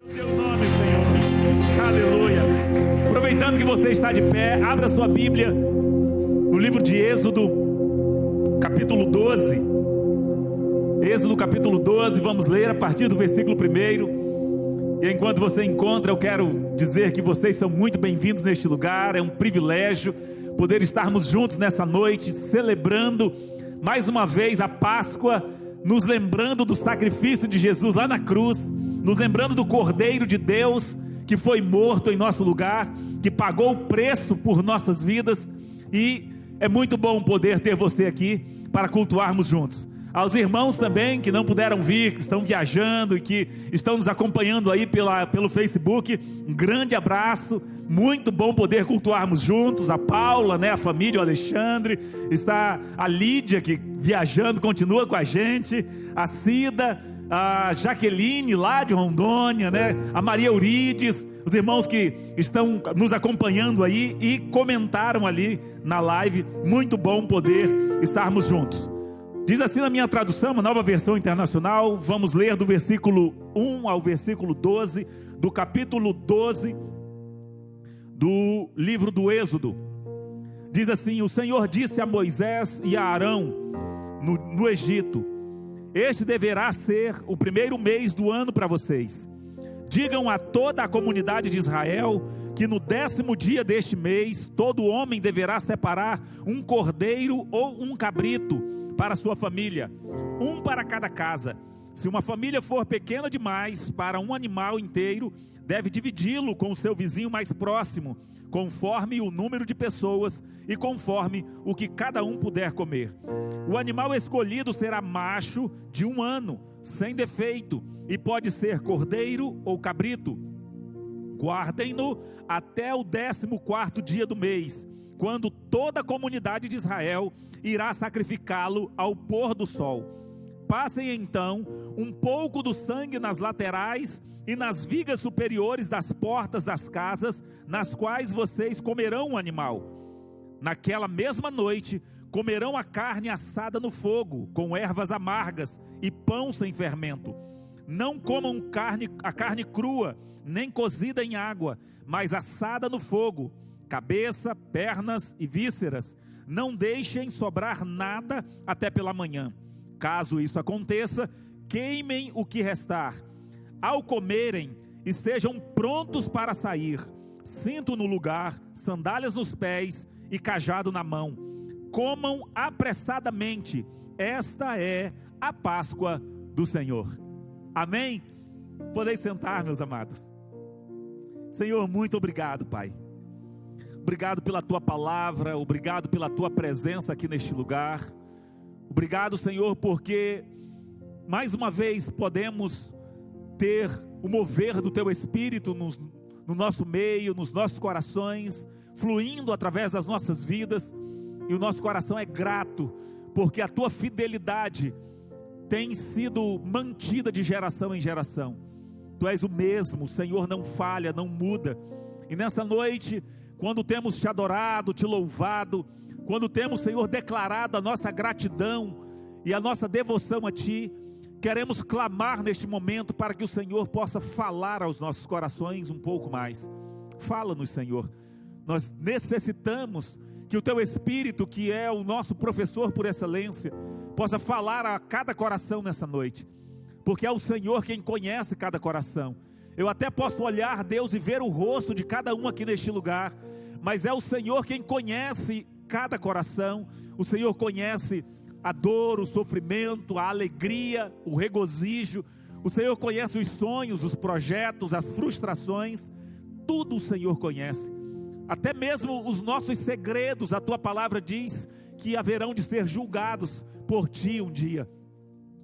Teu nome, Senhor. Aleluia. Aproveitando que você está de pé, abra sua Bíblia no livro de Êxodo, capítulo 12. Êxodo, capítulo 12, vamos ler a partir do versículo 1. E enquanto você encontra, eu quero dizer que vocês são muito bem-vindos neste lugar. É um privilégio poder estarmos juntos nessa noite, celebrando mais uma vez a Páscoa, nos lembrando do sacrifício de Jesus lá na cruz, nos lembrando do Cordeiro de Deus, que foi morto em nosso lugar, que pagou o preço por nossas vidas. E é muito bom poder ter você aqui para cultuarmos juntos. Aos irmãos também que não puderam vir, que estão viajando e que estão nos acompanhando aí pelo Facebook, um grande abraço. Muito bom poder cultuarmos juntos. A Paula, a família, o Alexandre, está a Lídia, que viajando, continua com a gente, a Cida, a Jaqueline lá de Rondônia, a Maria Eurides, os irmãos que estão nos acompanhando aí e comentaram ali na live. Muito bom poder estarmos juntos. Diz assim na minha tradução, uma nova versão internacional, vamos ler do versículo 1 ao versículo 12, do capítulo 12 do livro do Êxodo. Diz assim: o Senhor disse a Moisés e a Arão no Egito: este deverá ser o primeiro mês do ano para vocês. Digam a toda a comunidade de Israel que no 10º dia deste mês, todo homem deverá separar um cordeiro ou um cabrito para sua família, um para cada casa. Se uma família for pequena demais para um animal inteiro, deve dividi-lo com o seu vizinho mais próximo, conforme o número de pessoas e conforme o que cada um puder comer. O animal escolhido será macho de 1 ano, sem defeito, e pode ser cordeiro ou cabrito. Guardem-no até o 14º dia do mês, quando toda a comunidade de Israel irá sacrificá-lo ao pôr do sol. Passem então um pouco do sangue nas laterais e nas vigas superiores das portas das casas, nas quais vocês comerão o animal. Naquela mesma noite, comerão a carne assada no fogo, com ervas amargas e pão sem fermento. Não comam a carne crua, nem cozida em água, mas assada no fogo, cabeça, pernas e vísceras. Não deixem sobrar nada até pela manhã. Caso isso aconteça, queimem o que restar. Ao comerem, estejam prontos para sair, cinto no lugar, sandálias nos pés e cajado na mão. Comam apressadamente. Esta é a Páscoa do Senhor. Amém? Podeis sentar, meus amados. Senhor, muito obrigado, Pai. Obrigado pela Tua palavra, obrigado pela Tua presença aqui neste lugar. Obrigado, Senhor, porque mais uma vez podemos ter o mover do Teu Espírito no nosso meio, nos nossos corações, fluindo através das nossas vidas. E o nosso coração é grato, porque a Tua fidelidade tem sido mantida de geração em geração. Tu és o mesmo, o Senhor não falha, não muda. E nessa noite, quando temos Te adorado, Te louvado, quando temos, Senhor, declarado a nossa gratidão e a nossa devoção a Ti, queremos clamar neste momento para que o Senhor possa falar aos nossos corações um pouco mais. Fala-nos, Senhor. Nós necessitamos que o Teu Espírito, que é o nosso professor por excelência, possa falar a cada coração nessa noite, porque é o Senhor quem conhece cada coração. Eu até posso olhar, Deus, e ver o rosto de cada um aqui neste lugar, mas é o Senhor quem conhece cada coração. O Senhor conhece a dor, o sofrimento, a alegria, o regozijo. O Senhor conhece os sonhos, os projetos, as frustrações. Tudo o Senhor conhece, até mesmo os nossos segredos. A Tua palavra diz que haverão de ser julgados por Ti um dia,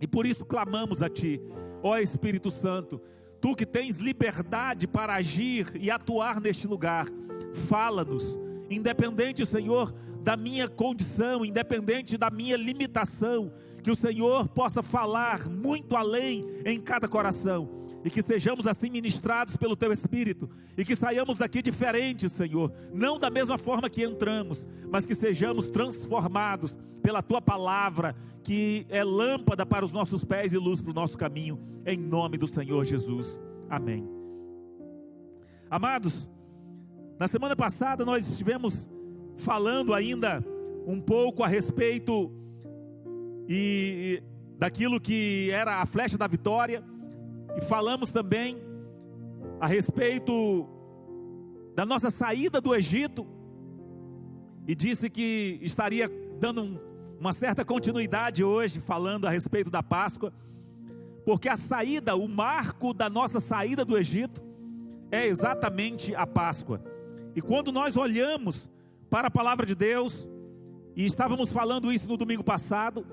e por isso clamamos a Ti, ó Espírito Santo. Tu que tens liberdade para agir e atuar neste lugar, fala-nos, independente, Senhor, da minha condição, independente da minha limitação, que o Senhor possa falar muito além em cada coração, e que sejamos assim ministrados pelo Teu Espírito, e que saiamos daqui diferentes, Senhor, não da mesma forma que entramos, mas que sejamos transformados pela Tua palavra, que é lâmpada para os nossos pés e luz para o nosso caminho, em nome do Senhor Jesus, amém. Amados, na semana passada nós estivemos falando ainda um pouco a respeito daquilo que era a flecha da vitória, e falamos também a respeito da nossa saída do Egito, e disse que estaria dando uma certa continuidade hoje, falando a respeito da Páscoa, porque a saída, o marco da nossa saída do Egito, é exatamente a Páscoa. E quando nós olhamos para a palavra de Deus, e estávamos falando isso no domingo passado,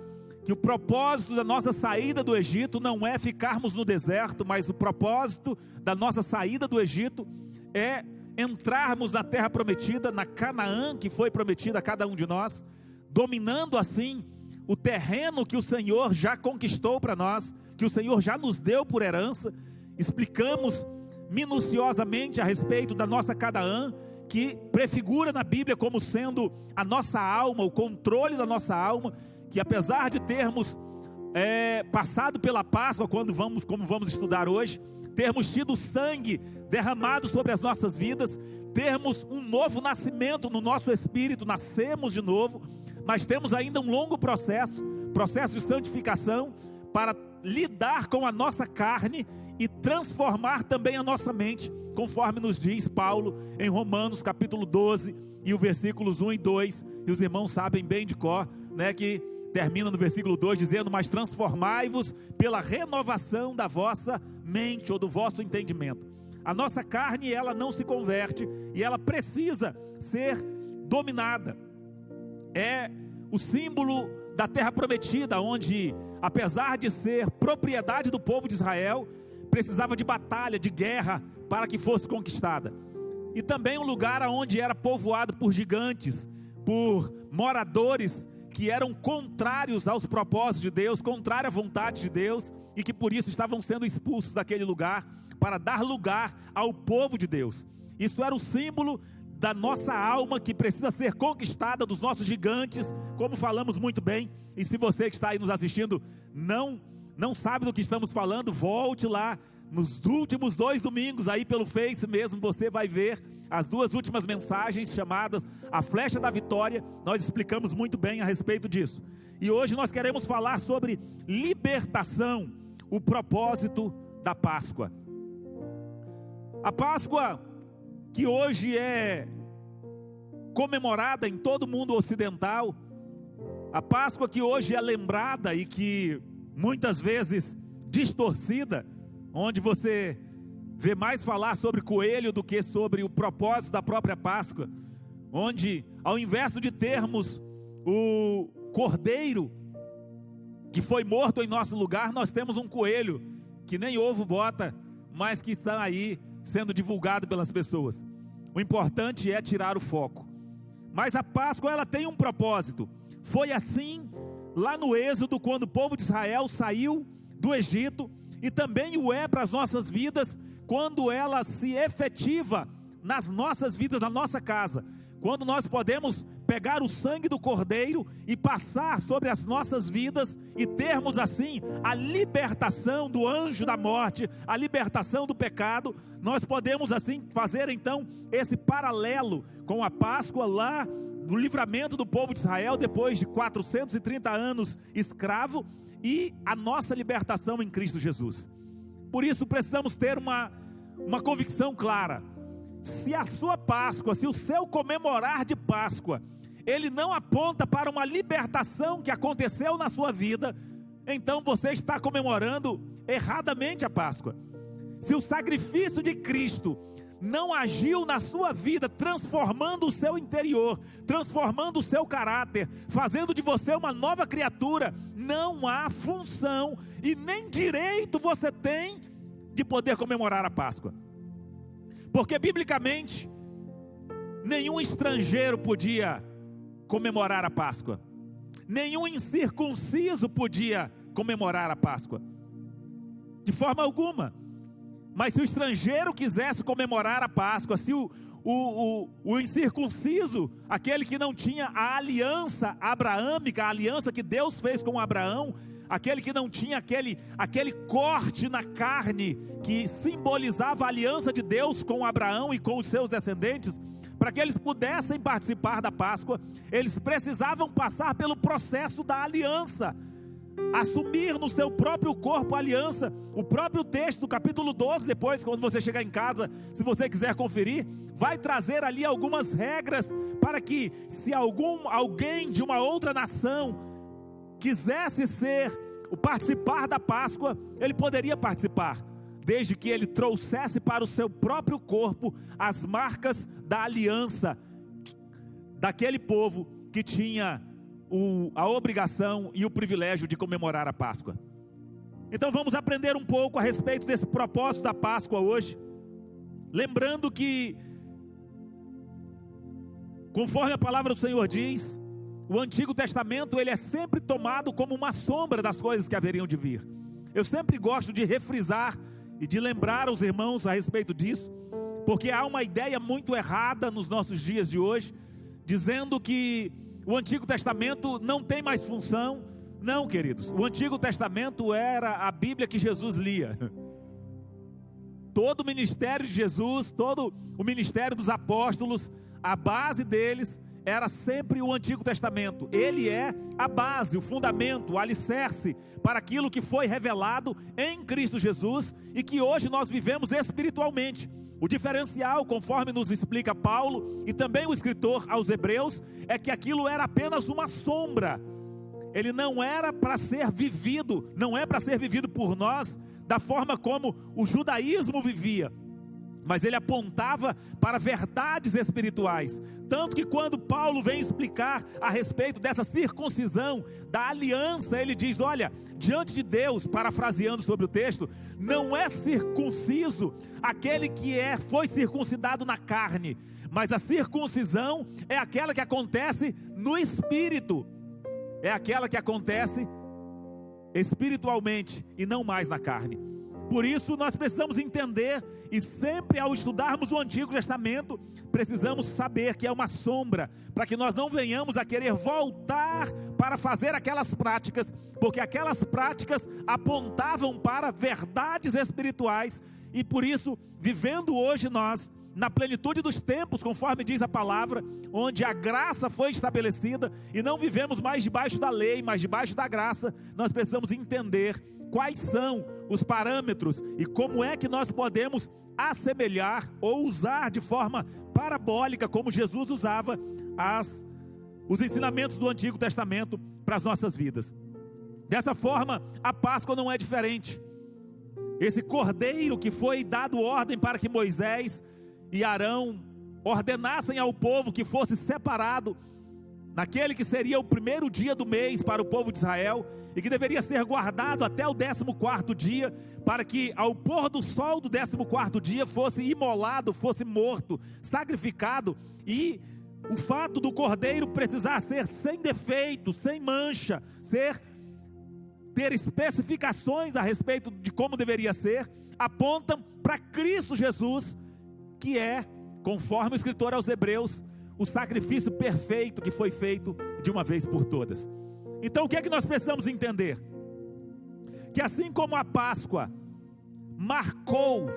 que o propósito da nossa saída do Egito não é ficarmos no deserto, mas o propósito da nossa saída do Egito é entrarmos na terra prometida, na Canaã que foi prometida a cada um de nós, dominando assim o terreno que o Senhor já conquistou para nós, que o Senhor já nos deu por herança. Explicamos minuciosamente a respeito da nossa Canaã, que prefigura na Bíblia como sendo a nossa alma, o controle da nossa alma, que apesar de termos passado pela Páscoa, como vamos estudar hoje, termos tido sangue derramado sobre as nossas vidas, termos um novo nascimento no nosso espírito, nascemos de novo, mas temos ainda um longo processo de santificação, para lidar com a nossa carne e transformar também a nossa mente, conforme nos diz Paulo em Romanos capítulo 12 e o versículos 1 e 2, e os irmãos sabem bem de cor, que termina no versículo 2 dizendo: mas transformai-vos pela renovação da vossa mente, ou do vosso entendimento. A nossa carne, ela não se converte, e ela precisa ser dominada. É o símbolo da terra prometida, onde, apesar de ser propriedade do povo de Israel, precisava de batalha, de guerra, para que fosse conquistada. E também um lugar onde era povoado por gigantes, por moradores que eram contrários aos propósitos de Deus, contrários à vontade de Deus, e que por isso estavam sendo expulsos daquele lugar, para dar lugar ao povo de Deus. Isso era o símbolo da nossa alma, que precisa ser conquistada, dos nossos gigantes, como falamos muito bem. E se você que está aí nos assistindo não sabe do que estamos falando, volte lá nos últimos 2 domingos, aí pelo Face mesmo, você vai ver as 2 últimas mensagens chamadas A Flecha da Vitória. Nós explicamos muito bem a respeito disso. E hoje nós queremos falar sobre libertação, o propósito da Páscoa. A Páscoa, que hoje é comemorada em todo o mundo ocidental, a Páscoa que hoje é lembrada e que muitas vezes distorcida, onde você vê mais falar sobre coelho do que sobre o propósito da própria Páscoa, onde ao invés de termos o cordeiro que foi morto em nosso lugar, nós temos um coelho que nem ovo bota, mas que está aí sendo divulgado pelas pessoas. O importante é tirar o foco. Mas a Páscoa, ela tem um propósito. Foi assim lá no Êxodo, quando o povo de Israel saiu do Egito, e também o é para as nossas vidas, quando ela se efetiva nas nossas vidas, na nossa casa, quando nós podemos pegar o sangue do Cordeiro e passar sobre as nossas vidas, e termos assim a libertação do anjo da morte, a libertação do pecado. Nós podemos assim fazer então esse paralelo com a Páscoa lá do livramento do povo de Israel, depois de 430 anos escravo, e a nossa libertação em Cristo Jesus. Por isso precisamos ter uma convicção clara: se a sua Páscoa, se o seu comemorar de Páscoa, ele não aponta para uma libertação que aconteceu na sua vida, então você está comemorando erradamente a Páscoa. Se o sacrifício de Cristo não agiu na sua vida, transformando o seu interior, transformando o seu caráter, fazendo de você uma nova criatura, não há função e nem direito você tem de poder comemorar a Páscoa. Porque biblicamente nenhum estrangeiro podia comemorar a Páscoa, nenhum incircunciso podia comemorar a Páscoa, de forma alguma. Mas se o estrangeiro quisesse comemorar a Páscoa, se o o incircunciso, aquele que não tinha a aliança abraâmica, a aliança que Deus fez com Abraão, aquele que não tinha aquele corte na carne que simbolizava a aliança de Deus com Abraão e com os seus descendentes. Para que eles pudessem participar da Páscoa, eles precisavam passar pelo processo da aliança, assumir no seu próprio corpo a aliança. O próprio texto do capítulo 12, depois, quando você chegar em casa, se você quiser conferir, vai trazer ali algumas regras para que, se alguém de uma outra nação quisesse participar da Páscoa, ele poderia participar, desde que ele trouxesse para o seu próprio corpo as marcas da aliança daquele povo que tinha a obrigação e o privilégio de comemorar a Páscoa. Então vamos aprender um pouco a respeito desse propósito da Páscoa hoje, lembrando que, conforme a palavra do Senhor diz, o Antigo Testamento ele é sempre tomado como uma sombra das coisas que haveriam de vir. Eu sempre gosto de refrisar e de lembrar aos irmãos a respeito disso, porque há uma ideia muito errada nos nossos dias de hoje, dizendo que o Antigo Testamento não tem mais função. Não, queridos, o Antigo Testamento era a Bíblia que Jesus lia. Todo o ministério de Jesus, todo o ministério dos apóstolos, a base deles era sempre o Antigo Testamento. Ele é a base, o fundamento, o alicerce para aquilo que foi revelado em Cristo Jesus e que hoje nós vivemos espiritualmente. O diferencial, conforme nos explica Paulo e também o escritor aos Hebreus, é que aquilo era apenas uma sombra. Ele não era para ser vivido, não é para ser vivido por nós da forma como o judaísmo vivia, mas ele apontava para verdades espirituais. Tanto que quando Paulo vem explicar a respeito dessa circuncisão, da aliança, ele diz: olha, diante de Deus, parafraseando sobre o texto, não é circunciso aquele que foi circuncidado na carne, mas a circuncisão é aquela que acontece no espírito, é aquela que acontece espiritualmente e não mais na carne. Por isso nós precisamos entender, e sempre ao estudarmos o Antigo Testamento, precisamos saber que é uma sombra, para que nós não venhamos a querer voltar para fazer aquelas práticas, porque aquelas práticas apontavam para verdades espirituais, e por isso, vivendo hoje nós, na plenitude dos tempos, conforme diz a palavra, onde a graça foi estabelecida, e não vivemos mais debaixo da lei, mas debaixo da graça, nós precisamos entender quais são os parâmetros e como é que nós podemos assemelhar ou usar de forma parabólica, como Jesus usava os ensinamentos do Antigo Testamento para as nossas vidas. Dessa forma, a Páscoa não é diferente. Esse cordeiro que foi dado ordem para que Moisés e Arão ordenassem ao povo que fosse separado naquele que seria o primeiro dia do mês para o povo de Israel, e que deveria ser guardado até o 14º dia, para que ao pôr do sol do 14º dia fosse imolado, fosse morto, sacrificado, e o fato do cordeiro precisar ser sem defeito, sem mancha, ter especificações a respeito de como deveria ser, apontam para Cristo Jesus, que é, conforme o escritor aos Hebreus, o sacrifício perfeito que foi feito de uma vez por todas. Então o que é que nós precisamos entender? Que assim como a Páscoa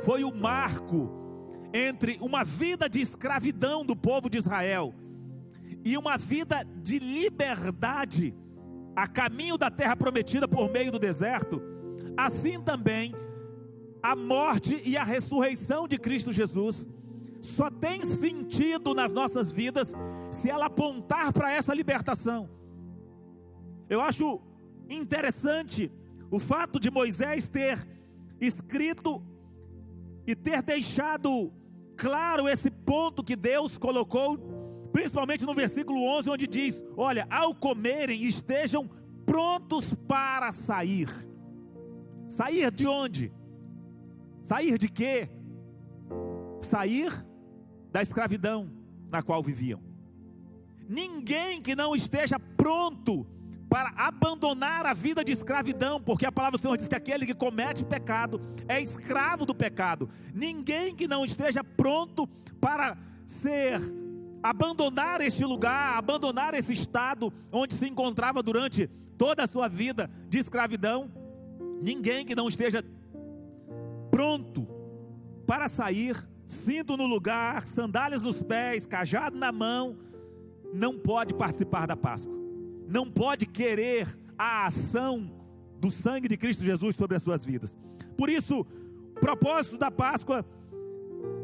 foi o marco entre uma vida de escravidão do povo de Israel e uma vida de liberdade a caminho da terra prometida por meio do deserto, assim também a morte e a ressurreição de Cristo Jesus só tem sentido nas nossas vidas se ela apontar para essa libertação. Eu acho interessante o fato de Moisés ter escrito e ter deixado claro esse ponto que Deus colocou, principalmente no versículo 11, onde diz: olha, ao comerem estejam prontos para sair. Sair de onde? Sair de quê? Sair da escravidão na qual viviam. Ninguém que não esteja pronto para abandonar a vida de escravidão, porque a palavra do Senhor diz que aquele que comete pecado é escravo do pecado. Ninguém que não esteja pronto para abandonar este lugar, abandonar esse estado onde se encontrava durante toda a sua vida de escravidão. Ninguém que não esteja pronto para sair, cinto no lugar, sandálias nos pés, cajado na mão, não pode participar da Páscoa, não pode querer a ação do sangue de Cristo Jesus sobre as suas vidas. Por isso, o propósito da Páscoa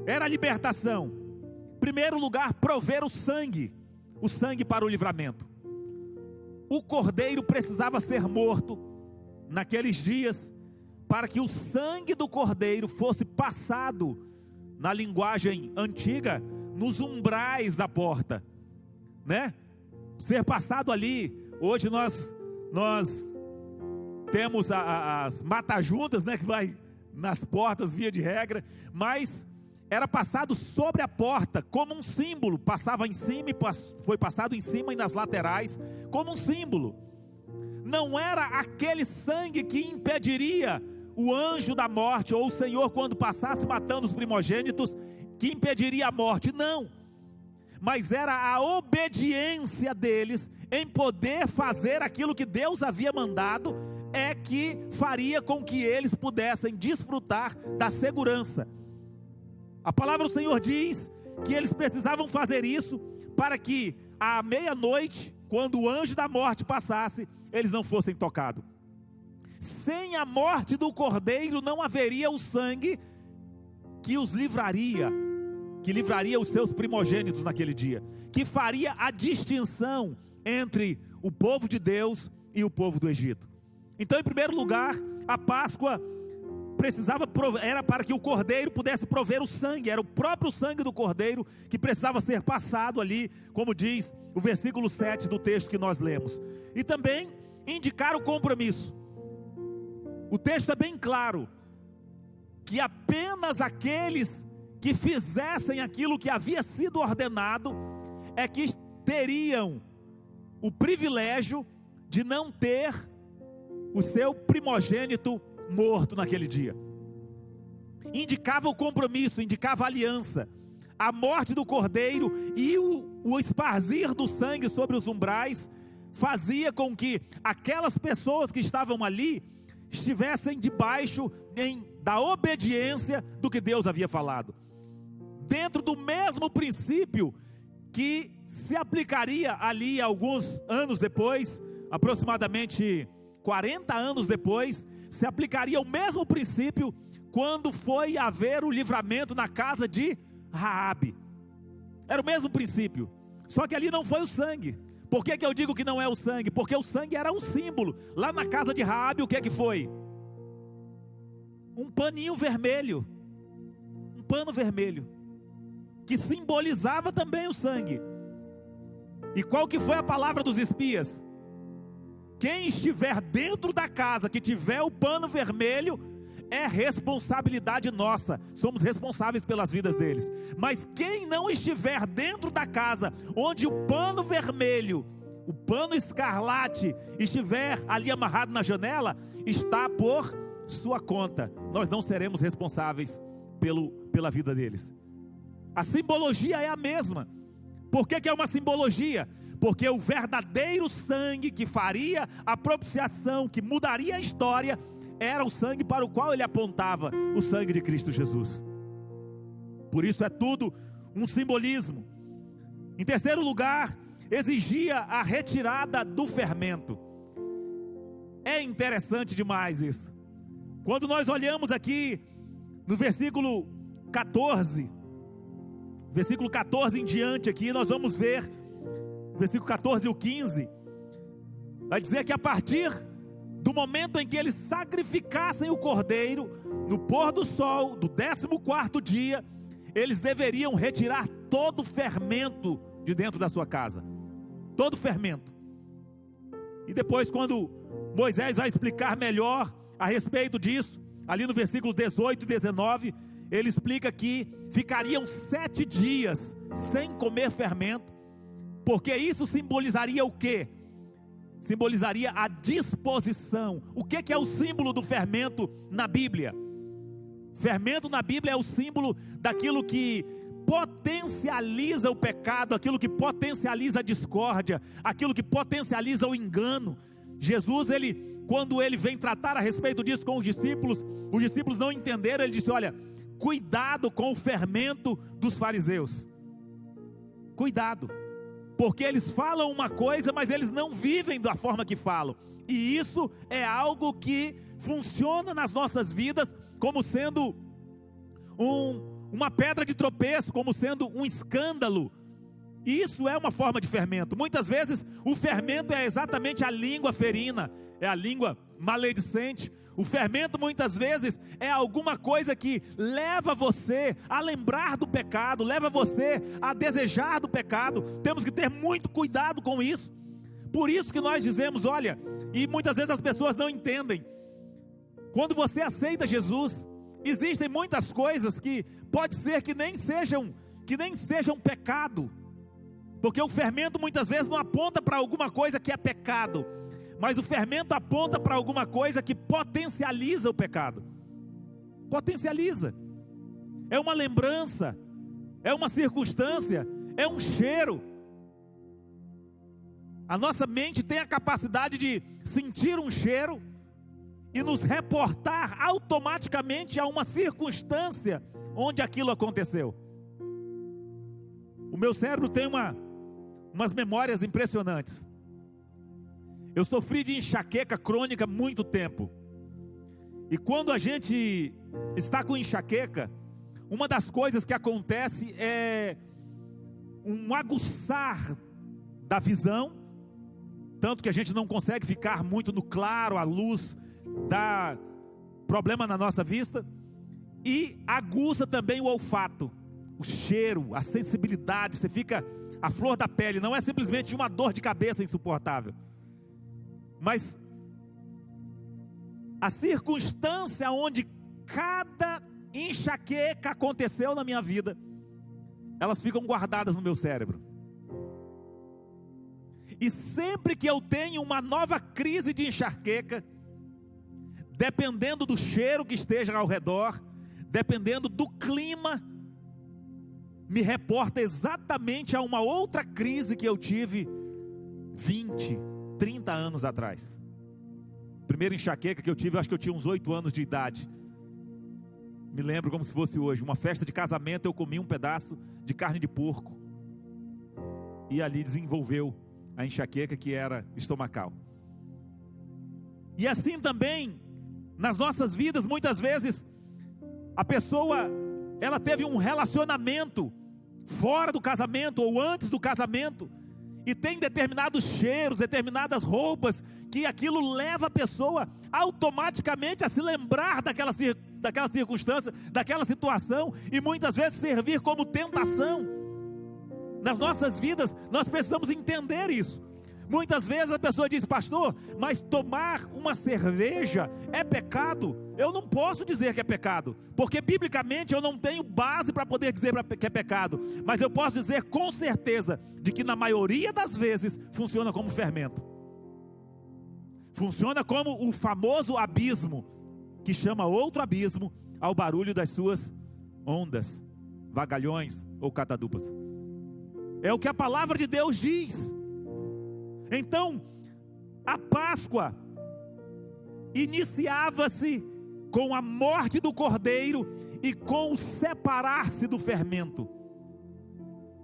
era a libertação. Em primeiro lugar, prover o sangue para o livramento. O cordeiro precisava ser morto naqueles dias, para que o sangue do cordeiro fosse passado, na linguagem antiga, nos umbrais da porta, né? Ser passado ali. Hoje nós temos as mata-juntas, né, que vai nas portas via de regra, mas era passado sobre a porta como um símbolo, passava em cima e foi passado em cima e nas laterais como um símbolo. Não era aquele sangue que impediria o anjo da morte, ou o Senhor quando passasse matando os primogênitos, que impediria a morte, não. Mas era a obediência deles em poder fazer aquilo que Deus havia mandado, é que faria com que eles pudessem desfrutar da segurança. A palavra do Senhor diz que eles precisavam fazer isso para que à meia-noite, quando o anjo da morte passasse, eles não fossem tocados. Sem a morte do cordeiro não haveria o sangue que os livraria, que livraria os seus primogênitos naquele dia, que faria a distinção entre o povo de Deus e o povo do Egito. Então, em primeiro lugar, a Páscoa era para que o cordeiro pudesse prover o sangue, era o próprio sangue do cordeiro que precisava ser passado ali, como diz o versículo 7 do texto que nós lemos. E também indicar o compromisso. O texto é bem claro, que apenas aqueles que fizessem aquilo que havia sido ordenado, é que teriam o privilégio de não ter o seu primogênito morto naquele dia. Indicava o compromisso, indicava a aliança. A morte do cordeiro e o esparzir do sangue sobre os umbrais fazia com que aquelas pessoas que estavam ali estivessem debaixo da obediência do que Deus havia falado, dentro do mesmo princípio que se aplicaria ali alguns anos depois, aproximadamente 40 anos depois, se aplicaria o mesmo princípio quando foi haver o livramento na casa de Raabe. Era o mesmo princípio, só que ali não foi o sangue. Por que eu digo que não é o sangue? Porque o sangue era um símbolo. Lá na casa de Raabe, o que foi? Um paninho vermelho, um pano vermelho, que simbolizava também o sangue. E qual que foi a palavra dos espias? Quem estiver dentro da casa, que tiver o pano vermelho, é responsabilidade nossa, somos responsáveis pelas vidas deles. Mas quem não estiver dentro da casa, onde o pano vermelho, o pano escarlate, estiver ali amarrado na janela, está por sua conta. Nós não seremos responsáveis pela vida deles. A simbologia é a mesma. Por que é uma simbologia? Porque o verdadeiro sangue que faria a propiciação, que mudaria a história, era o sangue para o qual ele apontava, o sangue de Cristo Jesus. Por isso é tudo um simbolismo. Em terceiro lugar, exigia a retirada do fermento. É interessante demais isso. Quando nós olhamos aqui no versículo 14, versículo 14 em diante aqui, nós vamos ver, versículo 14 e o 15, vai dizer que a partir do momento em que eles sacrificassem o cordeiro, no pôr do sol, do 14º dia, eles deveriam retirar todo o fermento de dentro da sua casa. Todo o fermento. E depois, quando Moisés vai explicar melhor a respeito disso, ali no versículo 18 e 19, ele explica que ficariam 7 dias sem comer fermento, porque isso simbolizaria o quê? Simbolizaria a disposição. O que é o símbolo do fermento na Bíblia? Fermento na Bíblia é o símbolo daquilo que potencializa o pecado, aquilo que potencializa a discórdia, aquilo que potencializa o engano. Jesus, quando ele vem tratar a respeito disso com os discípulos não entenderam. Ele disse: olha, cuidado com o fermento dos fariseus. Cuidado, porque eles falam uma coisa, mas eles não vivem da forma que falam. E isso é algo que funciona nas nossas vidas como sendo uma pedra de tropeço, como sendo um escândalo. E isso é uma forma de fermento. Muitas vezes o fermento é exatamente a língua ferina, é a língua maledicente. O fermento muitas vezes é alguma coisa que leva você a lembrar do pecado, leva você a desejar do pecado. Temos que ter muito cuidado com isso. Por isso que nós dizemos, olha, e muitas vezes as pessoas não entendem. Quando você aceita Jesus, existem muitas coisas que pode ser que nem sejam pecado. Porque o fermento muitas vezes não aponta para alguma coisa que é pecado, mas o fermento aponta para alguma coisa que potencializa o pecado. Potencializa. É uma lembrança, é uma circunstância, é um cheiro. A nossa mente tem a capacidade de sentir um cheiro e nos reportar automaticamente a uma circunstância onde aquilo aconteceu. O meu cérebro tem umas memórias impressionantes. Eu sofri de enxaqueca crônica há muito tempo. E quando a gente está com enxaqueca, uma das coisas que acontece é um aguçar da visão, tanto que a gente não consegue ficar muito no claro, a luz dá problema na nossa vista, e aguça também o olfato, o cheiro, a sensibilidade, você fica à flor da pele. Não é simplesmente uma dor de cabeça insuportável, mas a circunstância onde cada enxaqueca aconteceu na minha vida, elas ficam guardadas no meu cérebro. E sempre que eu tenho uma nova crise de enxaqueca, dependendo do cheiro que esteja ao redor, dependendo do clima, me reporta exatamente a uma outra crise que eu tive 20, 30 anos atrás. Primeira enxaqueca que eu tive, eu acho que eu tinha uns 8 anos de idade. Me lembro como se fosse hoje. Uma festa de casamento, eu comi um pedaço de carne de porco. E ali desenvolveu a enxaqueca, que era estomacal. E assim também, nas nossas vidas, muitas vezes, a pessoa, ela teve um relacionamento fora do casamento ou antes do casamento, e tem determinados cheiros, determinadas roupas, que aquilo leva a pessoa automaticamente a se lembrar daquela circunstância, daquela situação, e muitas vezes servir como tentação. Nas nossas vidas, nós precisamos entender isso. Muitas vezes a pessoa diz: pastor, mas tomar uma cerveja é pecado? Eu não posso dizer que é pecado, porque biblicamente eu não tenho base para poder dizer que é pecado, mas eu posso dizer com certeza de que na maioria das vezes funciona como fermento. Funciona como o famoso abismo, que chama outro abismo ao barulho das suas ondas, vagalhões ou catadupas. É o que a palavra de Deus diz. Então, a Páscoa iniciava-se com a morte do cordeiro e com o separar-se do fermento.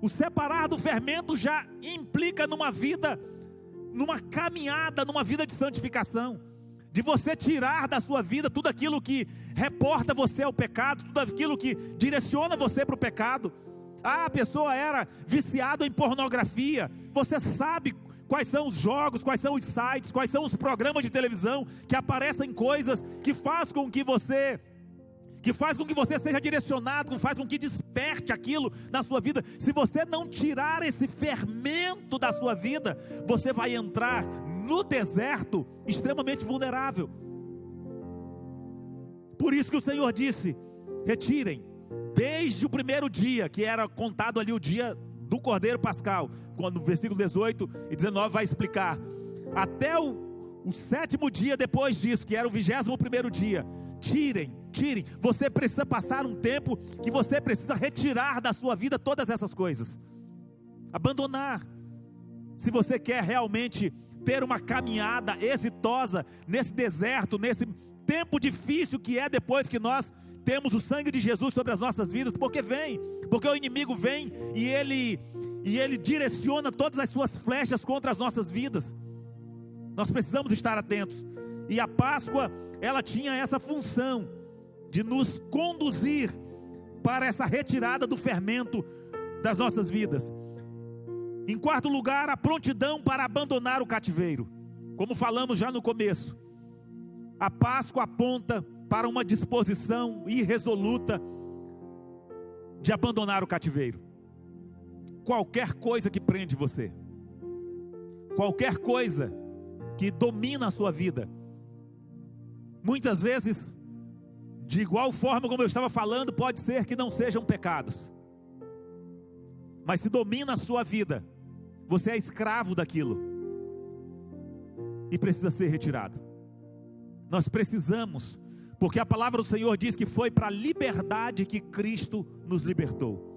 O separar do fermento já implica numa vida, numa caminhada, numa vida de santificação, de você tirar da sua vida tudo aquilo que reporta você ao pecado, tudo aquilo que direciona você para o pecado. A pessoa era viciada em pornografia. Você sabe quais são os jogos, quais são os sites, quais são os programas de televisão que aparecem coisas que faz com que você seja direcionado, que faz com que desperte aquilo na sua vida. Se você não tirar esse fermento da sua vida, você vai entrar no deserto extremamente vulnerável. Por isso que o Senhor disse: retirem, desde o primeiro dia, que era contado ali o dia do Cordeiro Pascal, quando no versículo 18 e 19 vai explicar, até o o 7º dia depois disso, que era o 21º dia, tirem. Você precisa passar um tempo que você precisa retirar da sua vida todas essas coisas. Abandonar. Se você quer realmente ter uma caminhada exitosa nesse deserto, nesse tempo difícil que é depois que nós temos o sangue de Jesus sobre as nossas vidas, porque o inimigo vem e ele direciona todas as suas flechas contra as nossas vidas. Nós precisamos estar atentos. E a Páscoa, ela tinha essa função de nos conduzir para essa retirada do fermento das nossas vidas. Em 4º lugar, a prontidão para abandonar o cativeiro. Como falamos já no começo, a Páscoa aponta para uma disposição irresoluta de abandonar o cativeiro. Qualquer coisa que prende você, qualquer coisa que domina a sua vida, muitas vezes, de igual forma como eu estava falando, pode ser que não sejam pecados, mas se domina a sua vida, você é escravo daquilo e precisa ser retirado. Nós precisamos, porque a palavra do Senhor diz que foi para a liberdade que Cristo nos libertou.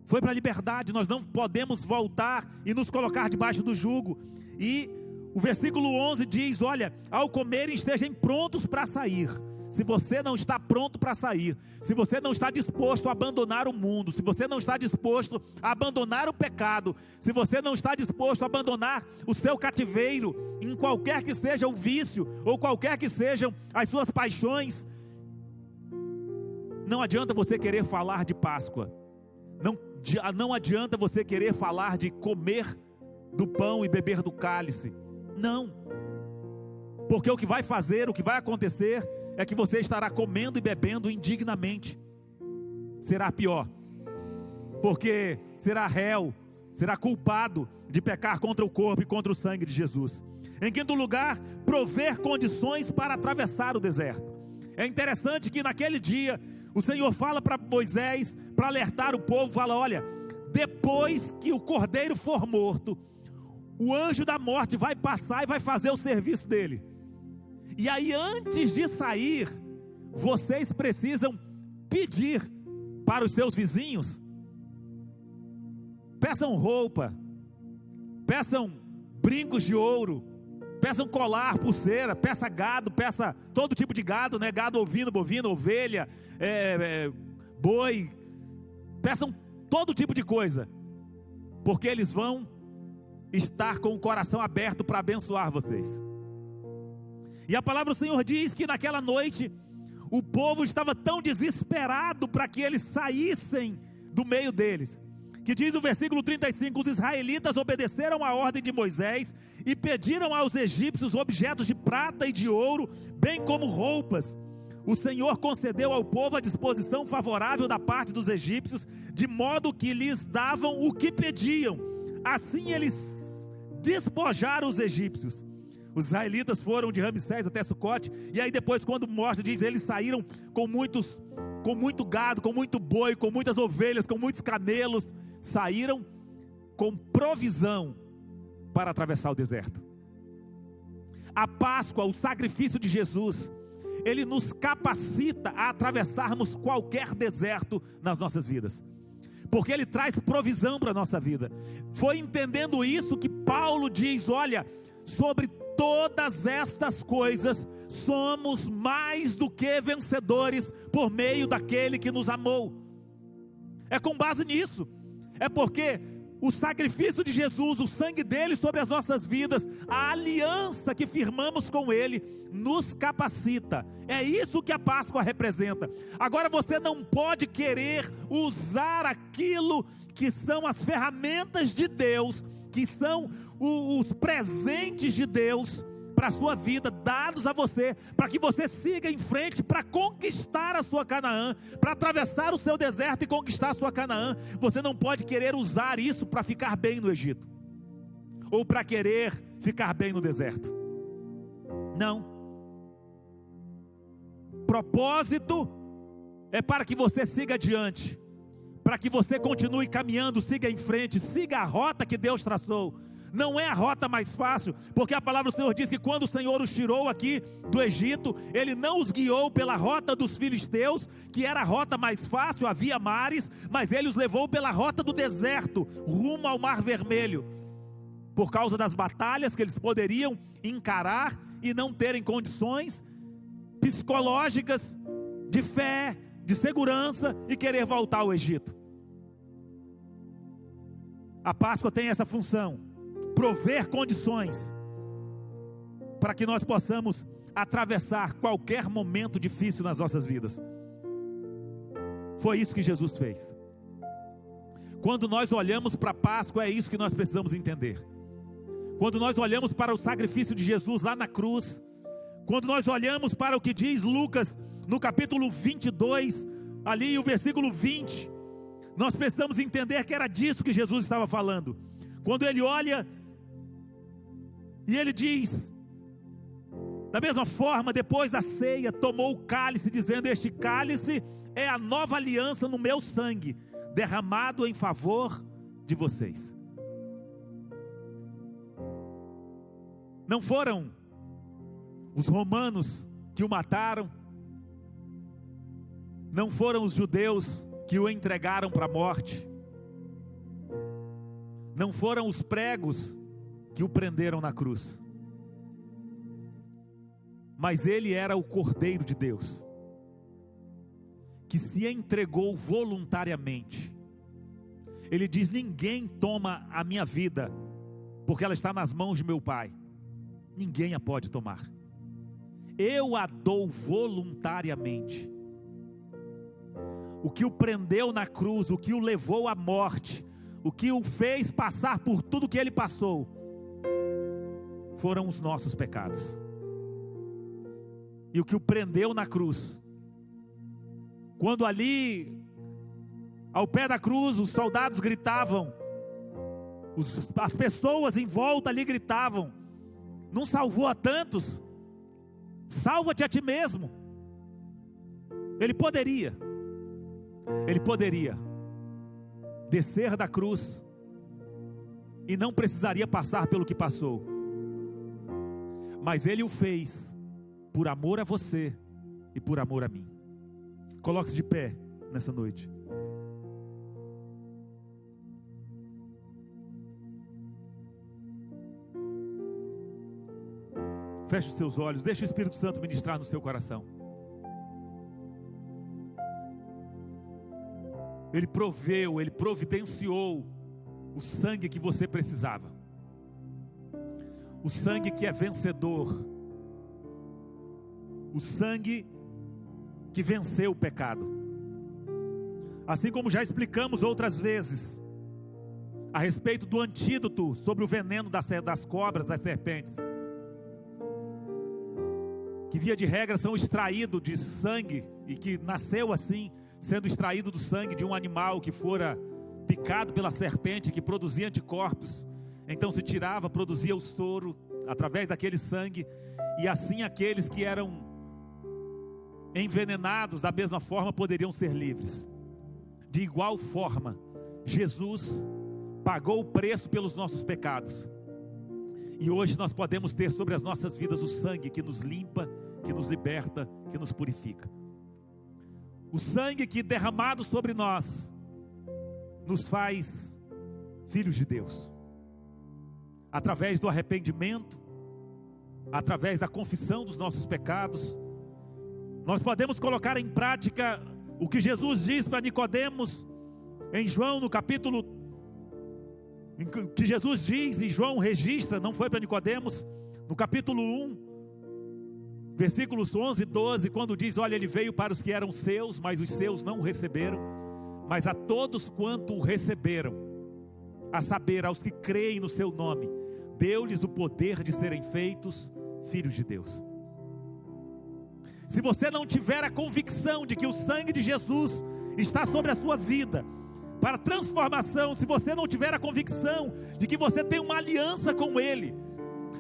Foi para a liberdade, nós não podemos voltar e nos colocar debaixo do jugo. E o versículo 11 diz, olha, ao comerem estejam prontos para sair. Se você não está pronto para sair, se você não está disposto a abandonar o mundo, se você não está disposto a abandonar o pecado, se você não está disposto a abandonar o seu cativeiro, em qualquer que seja o vício, ou qualquer que sejam as suas paixões, não adianta você querer falar de Páscoa, não adianta você querer falar de comer do pão e beber do cálice, não, porque o que vai acontecer é que você estará comendo e bebendo indignamente. Será pior, porque será réu, será culpado de pecar contra o corpo e contra o sangue de Jesus. Em 5º lugar, prover condições para atravessar o deserto. É interessante que naquele dia o Senhor fala para Moisés, para alertar o povo, fala, olha, depois que o cordeiro for morto, o anjo da morte vai passar e vai fazer o serviço dele. E aí, antes de sair, vocês precisam pedir para os seus vizinhos. Peçam roupa, peçam brincos de ouro, peçam colar, pulseira, peça gado, peça todo tipo de gado, né? Gado ovino, bovino, ovelha, boi, peçam todo tipo de coisa, porque eles vão estar com o coração aberto para abençoar vocês. E a palavra do Senhor diz que naquela noite, o povo estava tão desesperado para que eles saíssem do meio deles, que diz o versículo 35, os israelitas obedeceram a ordem de Moisés, e pediram aos egípcios objetos de prata e de ouro, bem como roupas. O Senhor concedeu ao povo a disposição favorável da parte dos egípcios, de modo que lhes davam o que pediam. Assim eles despojaram os egípcios. Os israelitas foram de Ramsés até Sucote, e aí depois, quando mostra, diz, eles saíram com muito gado, com muito boi, com muitas ovelhas, com muitos camelos, saíram com provisão para atravessar o deserto. A Páscoa, o sacrifício de Jesus, ele nos capacita a atravessarmos qualquer deserto nas nossas vidas, porque ele traz provisão para a nossa vida. Foi entendendo isso que Paulo diz, olha, sobre todas estas coisas, somos mais do que vencedores por meio daquele que nos amou. É com base nisso, é porque o sacrifício de Jesus, o sangue dele sobre as nossas vidas, a aliança que firmamos com ele, nos capacita. É isso que a Páscoa representa. Agora você não pode querer usar aquilo que são as ferramentas de Deus, que são os presentes de Deus para a sua vida, dados a você, para que você siga em frente, para conquistar a sua Canaã, para atravessar o seu deserto e conquistar a sua Canaã. Você não pode querer usar isso para ficar bem no Egito, ou para querer ficar bem no deserto. Não. Propósito é para que você siga adiante, para que você continue caminhando, siga em frente, siga a rota que Deus traçou. Não é a rota mais fácil, porque a palavra do Senhor diz que quando o Senhor os tirou aqui do Egito, Ele não os guiou pela rota dos filisteus, que era a rota mais fácil, havia mares, mas Ele os levou pela rota do deserto, rumo ao Mar Vermelho, por causa das batalhas que eles poderiam encarar e não terem condições psicológicas, de fé, de segurança e querer voltar ao Egito. A Páscoa tem essa função, prover condições para que nós possamos atravessar qualquer momento difícil nas nossas vidas. Foi isso que Jesus fez. Quando nós olhamos para a Páscoa, é isso que nós precisamos entender. Quando nós olhamos para o sacrifício de Jesus lá na cruz, quando nós olhamos para o que diz Lucas no capítulo 22, ali o versículo 20, nós precisamos entender que era disso que Jesus estava falando. Quando Ele olha e Ele diz, da mesma forma, depois da ceia, tomou o cálice, dizendo: este cálice é a nova aliança no meu sangue, derramado em favor de vocês. Não foram os romanos que o mataram, não foram os judeus que o entregaram para a morte, não foram os pregos que o prenderam na cruz, mas Ele era o Cordeiro de Deus, que se entregou voluntariamente. Ele diz: ninguém toma a minha vida, porque ela está nas mãos de meu Pai, ninguém a pode tomar, eu a dou voluntariamente. O que o prendeu na cruz, o que o levou à morte, o que o fez passar por tudo que ele passou, foram os nossos pecados. E o que o prendeu na cruz, quando ali, ao pé da cruz, os soldados gritavam, as pessoas em volta ali gritavam: não salvou a tantos? Salva-te a ti mesmo. Ele poderia descer da cruz e não precisaria passar pelo que passou, mas Ele o fez por amor a você e por amor a mim. Coloque-se de pé nessa noite. Feche os seus olhos, deixe o Espírito Santo ministrar no seu coração. Ele proveu, Ele providenciou o sangue que você precisava, o sangue que é vencedor, o sangue que venceu o pecado. Assim como já explicamos outras vezes a respeito do antídoto sobre o veneno das cobras, das serpentes, que via de regra são extraídos de sangue, e que nasceu assim, sendo extraído do sangue de um animal que fora picado pela serpente, que produzia anticorpos. Então se tirava, produzia o soro através daquele sangue, e assim aqueles que eram envenenados da mesma forma poderiam ser livres. De igual forma, Jesus pagou o preço pelos nossos pecados, e hoje nós podemos ter sobre as nossas vidas o sangue que nos limpa, que nos liberta, que nos purifica. O sangue que derramado sobre nós nos faz filhos de Deus, através do arrependimento, através da confissão dos nossos pecados. Nós podemos colocar em prática o que Jesus diz para Nicodemos em João, no capítulo que Jesus diz, e João registra, não foi para Nicodemos, no capítulo 1, versículos 11 e 12, quando diz: olha, ele veio para os que eram seus, mas os seus não o receberam, mas a todos quanto o receberam, a saber, aos que creem no seu nome, deu-lhes o poder de serem feitos filhos de Deus. Se você não tiver a convicção de que o sangue de Jesus está sobre a sua vida, para transformação, se você não tiver a convicção de que você tem uma aliança com Ele,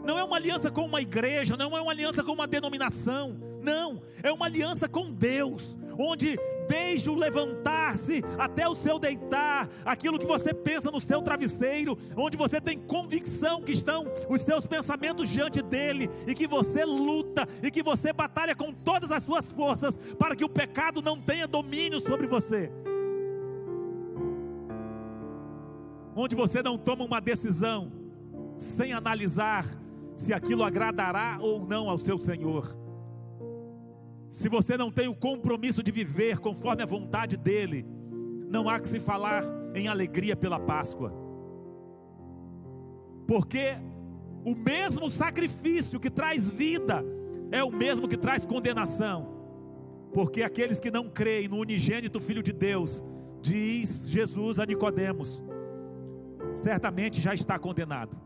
não é uma aliança com uma igreja, não é uma aliança com uma denominação, não, é uma aliança com Deus, onde desde o levantar-se até o seu deitar, aquilo que você pensa no seu travesseiro, onde você tem convicção que estão os seus pensamentos diante dele, e que você luta, e que você batalha com todas as suas forças, para que o pecado não tenha domínio sobre você. Onde você não toma uma decisão sem analisar se aquilo agradará ou não ao seu Senhor. Se você não tem o compromisso de viver conforme a vontade dele, não há que se falar em alegria pela Páscoa. Porque o mesmo sacrifício que traz vida é o mesmo que traz condenação. Porque aqueles que não creem no unigênito Filho de Deus, diz Jesus a Nicodemos, certamente já está condenado.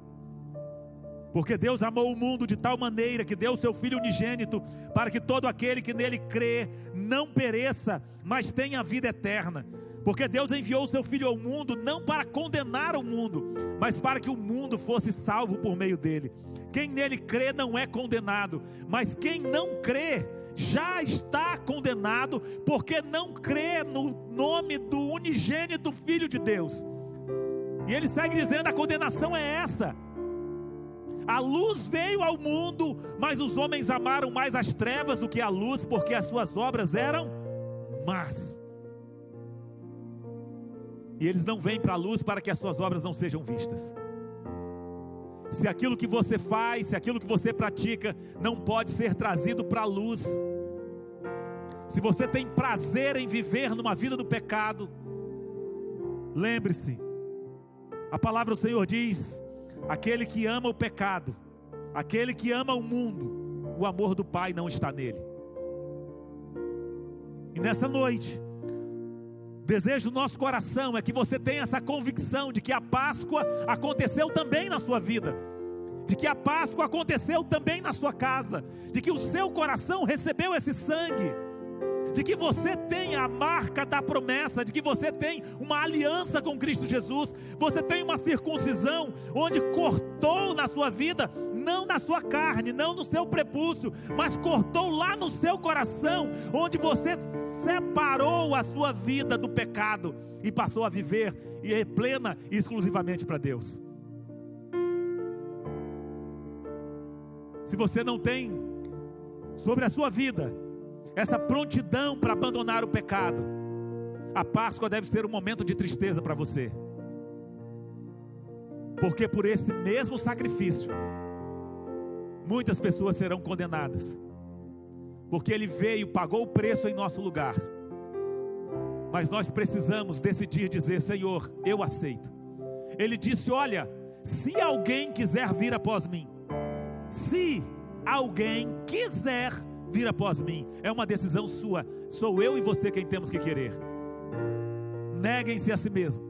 Porque Deus amou o mundo de tal maneira que deu o seu Filho unigênito, para que todo aquele que nele crê não pereça, mas tenha vida eterna. Porque Deus enviou o seu Filho ao mundo não para condenar o mundo, mas para que o mundo fosse salvo por meio dele. Quem nele crê não é condenado, mas quem não crê já está condenado, porque não crê no nome do unigênito Filho de Deus. E ele segue dizendo: a condenação é essa: a luz veio ao mundo, mas os homens amaram mais as trevas do que a luz, porque as suas obras eram más. E eles não vêm para a luz para que as suas obras não sejam vistas. Se aquilo que você faz, se aquilo que você pratica não pode ser trazido para a luz, se você tem prazer em viver numa vida do pecado, lembre-se, a palavra do Senhor diz: aquele que ama o pecado, aquele que ama o mundo, o amor do Pai não está nele. E nessa noite, o desejo do nosso coração é que você tenha essa convicção de que a Páscoa aconteceu também na sua vida, de que a Páscoa aconteceu também na sua casa, de que o seu coração recebeu esse sangue, de que você tem a marca da promessa, de que você tem uma aliança com Cristo Jesus, você tem uma circuncisão, onde cortou na sua vida, não na sua carne, não no seu prepúcio, mas cortou lá no seu coração, onde você separou a sua vida do pecado, e passou a viver, e é plena e exclusivamente para Deus. Se você não tem sobre a sua vida essa prontidão para abandonar o pecado, a Páscoa deve ser um momento de tristeza para você. Porque por esse mesmo sacrifício, muitas pessoas serão condenadas. Porque Ele veio, pagou o preço em nosso lugar. Mas nós precisamos decidir dizer: Senhor, eu aceito. Ele disse: olha, se alguém quiser vir após mim, se alguém quiser vir após mim, é uma decisão sua. Sou eu e você quem temos que querer. Neguem-se a si mesmo,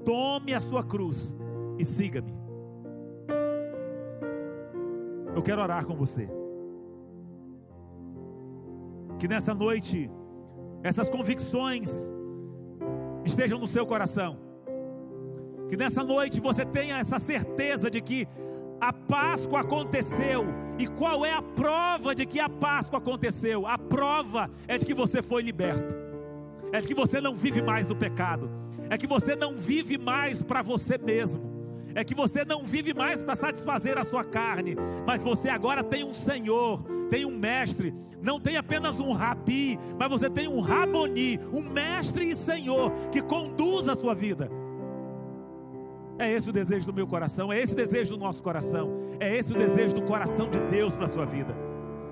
tome a sua cruz e siga-me. Eu quero orar com você. Que nessa noite essas convicções estejam no seu coração. Que nessa noite você tenha essa certeza de que a Páscoa aconteceu. E qual é a prova de que a Páscoa aconteceu? A prova é de que você foi liberto, é de que você não vive mais do pecado, é que você não vive mais para você mesmo, é que você não vive mais para satisfazer a sua carne, mas você agora tem um Senhor, tem um mestre. Não tem apenas um rabi, mas você tem um raboni, um mestre e Senhor que conduz a sua vida. É esse o desejo do meu coração, é esse o desejo do nosso coração, é esse o desejo do coração de Deus para a sua vida.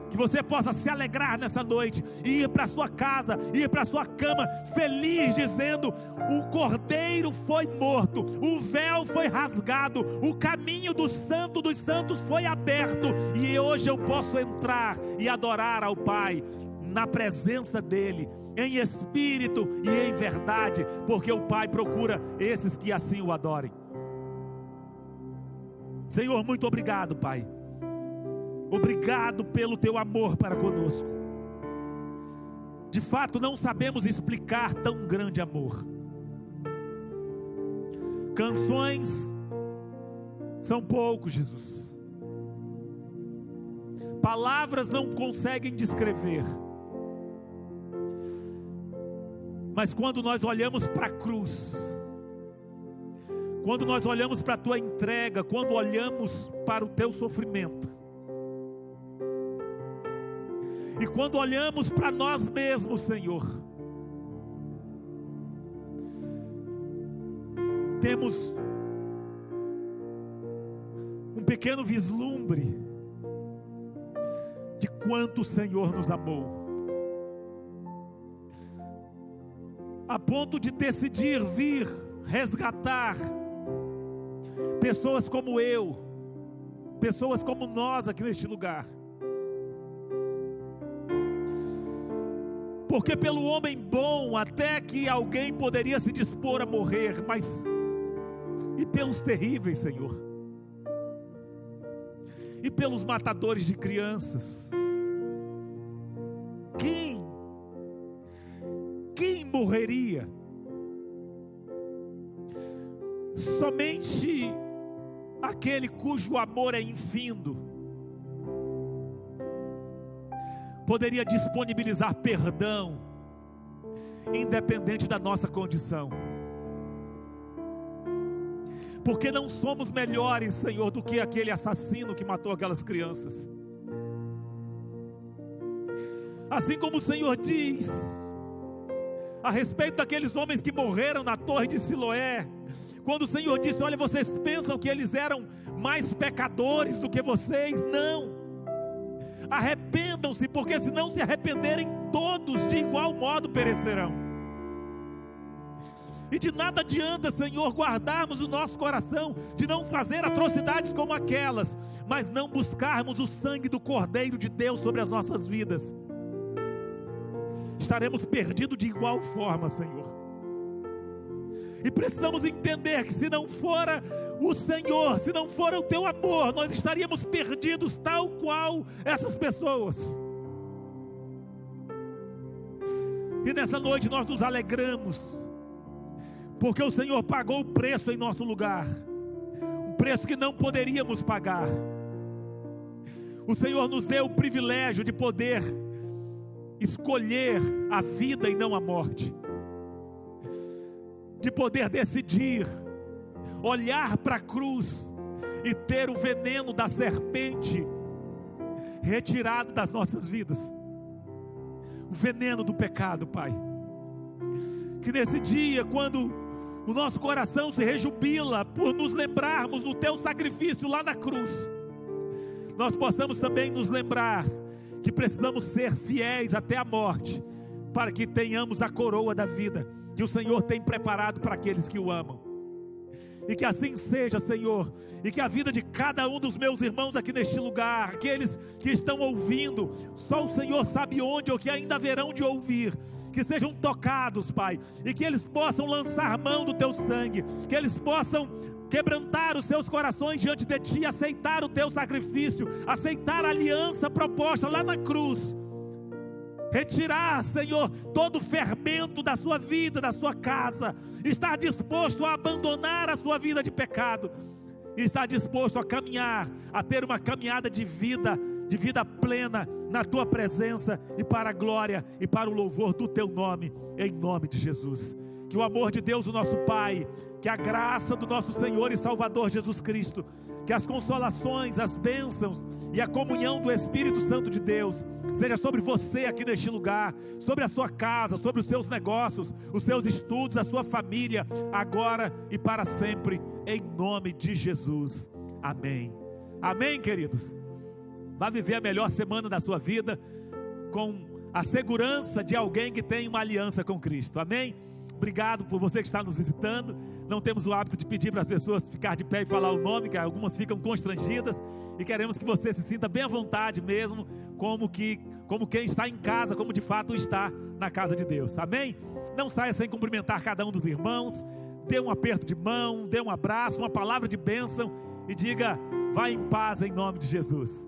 Que você possa se alegrar nessa noite, e ir para a sua casa, ir para a sua cama, feliz, dizendo: o Cordeiro foi morto, o véu foi rasgado, o caminho do Santo dos Santos foi aberto, e hoje eu posso entrar e adorar ao Pai, na presença dEle, em espírito e em verdade, porque o Pai procura esses que assim o adorem. Senhor, muito obrigado, Pai. Obrigado pelo teu amor para conosco. De fato, não sabemos explicar tão grande amor. Canções são poucos, Jesus. Palavras não conseguem descrever. Mas quando nós olhamos para a cruz, quando nós olhamos para a tua entrega, quando olhamos para o teu sofrimento, e quando olhamos para nós mesmos, Senhor, temos um pequeno vislumbre de quanto o Senhor nos amou, a ponto de decidir vir resgatar pessoas como eu, pessoas como nós aqui neste lugar. Porque pelo homem bom, até que alguém poderia se dispor a morrer, mas e pelos terríveis, Senhor, e pelos matadores de crianças, quem morreria? Somente aquele cujo amor é infindo poderia disponibilizar perdão, independente da nossa condição. Porque não somos melhores, Senhor, do que aquele assassino que matou aquelas crianças. Assim como o Senhor diz a respeito daqueles homens que morreram na torre de Siloé, quando o Senhor disse: olha, vocês pensam que eles eram mais pecadores do que vocês? Não, arrependam-se, porque se não se arrependerem, todos de igual modo perecerão. E de nada adianta, Senhor, guardarmos o nosso coração de não fazer atrocidades como aquelas, mas não buscarmos o sangue do Cordeiro de Deus sobre as nossas vidas. Estaremos perdidos de igual forma, Senhor. E precisamos entender que se não fora o Senhor, se não fora o teu amor, nós estaríamos perdidos tal qual essas pessoas. E nessa noite nós nos alegramos, porque o Senhor pagou o preço em nosso lugar, um preço que não poderíamos pagar. O Senhor nos deu o privilégio de poder escolher a vida e não a morte, de poder decidir olhar para a cruz e ter o veneno da serpente retirado das nossas vidas, o veneno do pecado, Pai. Que nesse dia, quando o nosso coração se rejubila por nos lembrarmos do teu sacrifício lá na cruz, nós possamos também nos lembrar que precisamos ser fiéis até a morte, para que tenhamos a coroa da vida que o Senhor tem preparado para aqueles que o amam. E que assim seja, Senhor, e que a vida de cada um dos meus irmãos aqui neste lugar, aqueles que estão ouvindo, só o Senhor sabe onde, ou que ainda haverão de ouvir, que sejam tocados, Pai, e que eles possam lançar mão do teu sangue, que eles possam quebrantar os seus corações diante de ti, aceitar o teu sacrifício, aceitar a aliança proposta lá na cruz, retirar, Senhor, todo o fermento da sua vida, da sua casa, estar disposto a abandonar a sua vida de pecado, e estar disposto a caminhar, a ter uma caminhada de vida plena na tua presença, e para a glória e para o louvor do teu nome, em nome de Jesus. Que o amor de Deus, o nosso Pai, que a graça do nosso Senhor e Salvador Jesus Cristo, que as consolações, as bênçãos e a comunhão do Espírito Santo de Deus seja sobre você aqui neste lugar, sobre a sua casa, sobre os seus negócios, os seus estudos, a sua família, agora e para sempre, em nome de Jesus. Amém. Amém, queridos. Vá viver a melhor semana da sua vida com a segurança de alguém que tem uma aliança com Cristo. Amém? Obrigado por você que está nos visitando. Não temos o hábito de pedir para as pessoas ficar de pé e falar o nome, que algumas ficam constrangidas, e queremos que você se sinta bem à vontade mesmo, como quem está em casa, como de fato está na casa de Deus. Amém? Não saia sem cumprimentar cada um dos irmãos, dê um aperto de mão, dê um abraço, uma palavra de bênção, e diga: vá em paz em nome de Jesus.